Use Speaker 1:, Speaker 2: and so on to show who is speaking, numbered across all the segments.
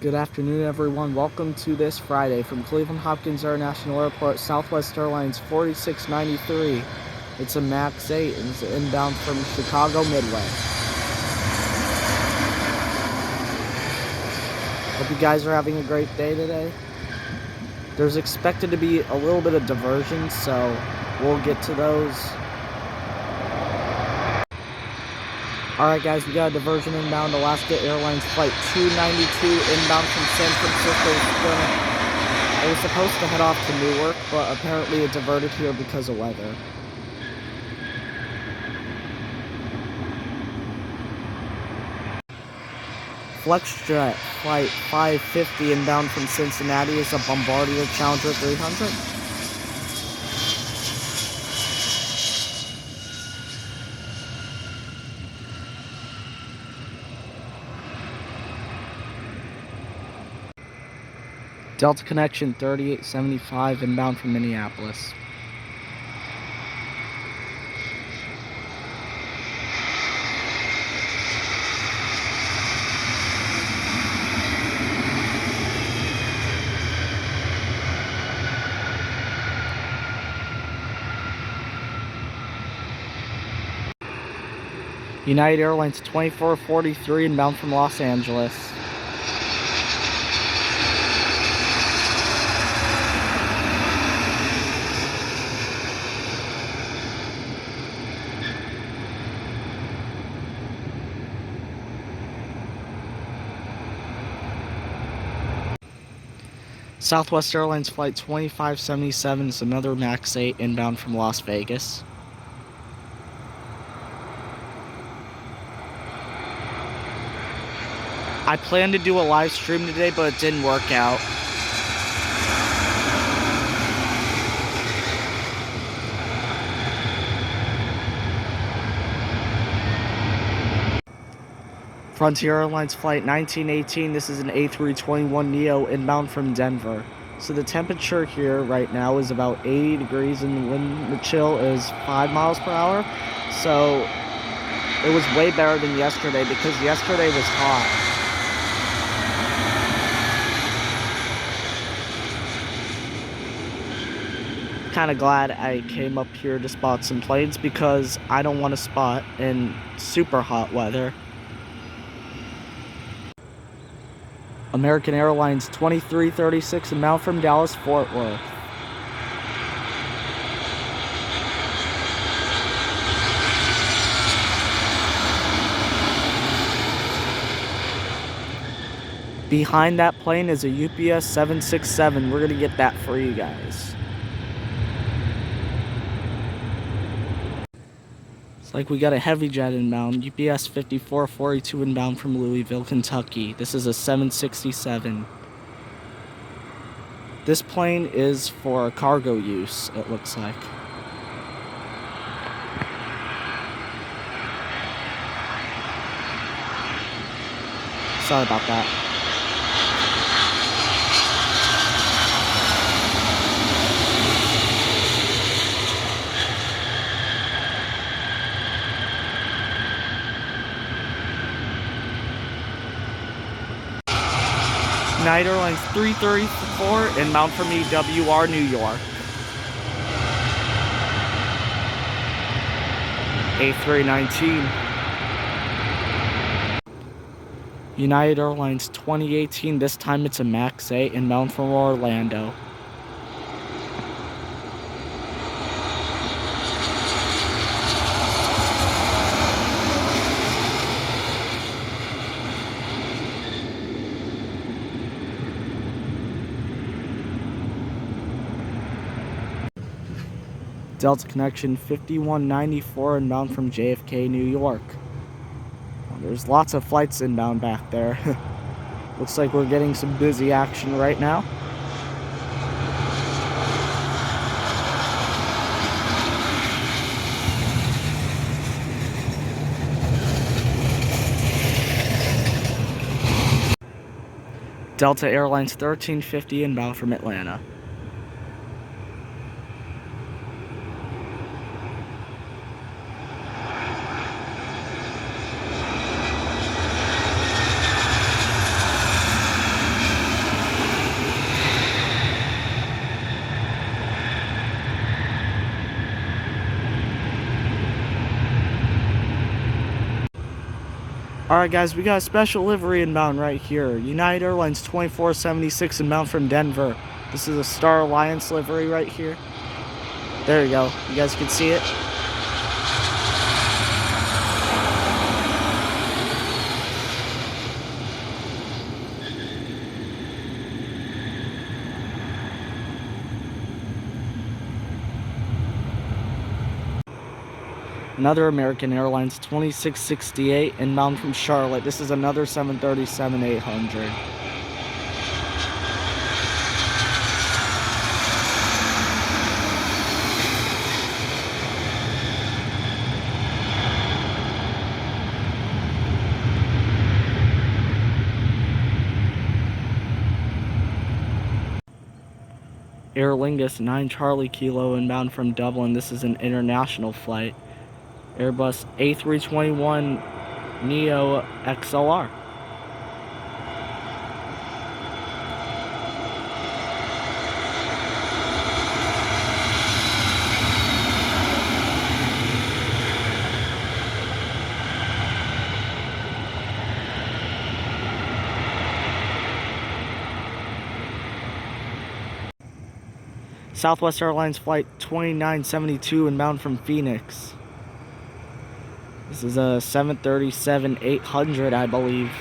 Speaker 1: Good afternoon, everyone. Welcome to this Friday from Cleveland Hopkins International Airport, Southwest Airlines 4693. It's a MAX 8 and it's inbound from Chicago Midway. Hope you guys are having a great day today. There's expected to be a little bit of diversion, so we'll get to those. Alright guys, we got a diversion inbound Alaska Airlines Flight 292 inbound from San Francisco. It was supposed to head off to Newark, but apparently it diverted here because of weather. FlexJet Flight 550 inbound from Cincinnati is a Bombardier Challenger 300. Delta Connection 3875 inbound from Minneapolis. United Airlines 2443 inbound from Los Angeles. Southwest Airlines Flight 2577 is another MAX 8 inbound from Las Vegas. I planned to do a live stream today, but it didn't work out. Frontier Airlines Flight 1918, this is an A321neo inbound from Denver. So the temperature here right now is about 80 degrees and the wind chill is 5 miles per hour. So it was way better than yesterday because yesterday was hot. Kind of glad I came up here to spot some planes because I don't want to spot in super hot weather. American Airlines 2336 inbound from Dallas Fort Worth. Behind that plane is a UPS 767. We're going to get that for you guys. It's like we got a heavy jet inbound, UPS 5442 inbound from Louisville, Kentucky. This is a 767. This plane is for cargo use, it looks like. Sorry about that. United Airlines 334 inbound from EWR, New York. A319. United Airlines 2018, this time it's a MAX 8 inbound from Orlando. Delta Connection 5194 inbound from JFK, New York. Well, there's lots of flights inbound back there. Looks like we're getting some busy action right now. Delta Airlines 1350 inbound from Atlanta. Alright guys, we got a special livery inbound right here. United Airlines 2476 inbound from Denver. This is a Star Alliance livery right here. There you go. You guys can see it. Another American Airlines 2668 inbound from Charlotte. This is another 737-800. Aer Lingus 9 Charlie Kilo inbound from Dublin. This is an international flight. Airbus A321 Neo XLR. Southwest Airlines Flight 2972 inbound from Phoenix. This is a 737-800, I believe.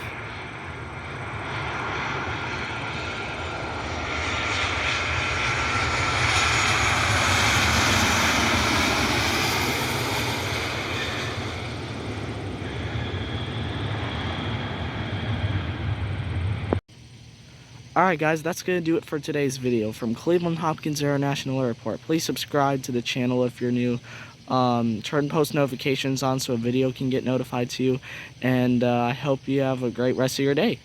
Speaker 1: Alright guys, that's going to do it for today's video. From Cleveland Hopkins International Airport, please subscribe to the channel if you're new. Turn post notifications on so a video can get notified to you. And I hope you have a great rest of your day.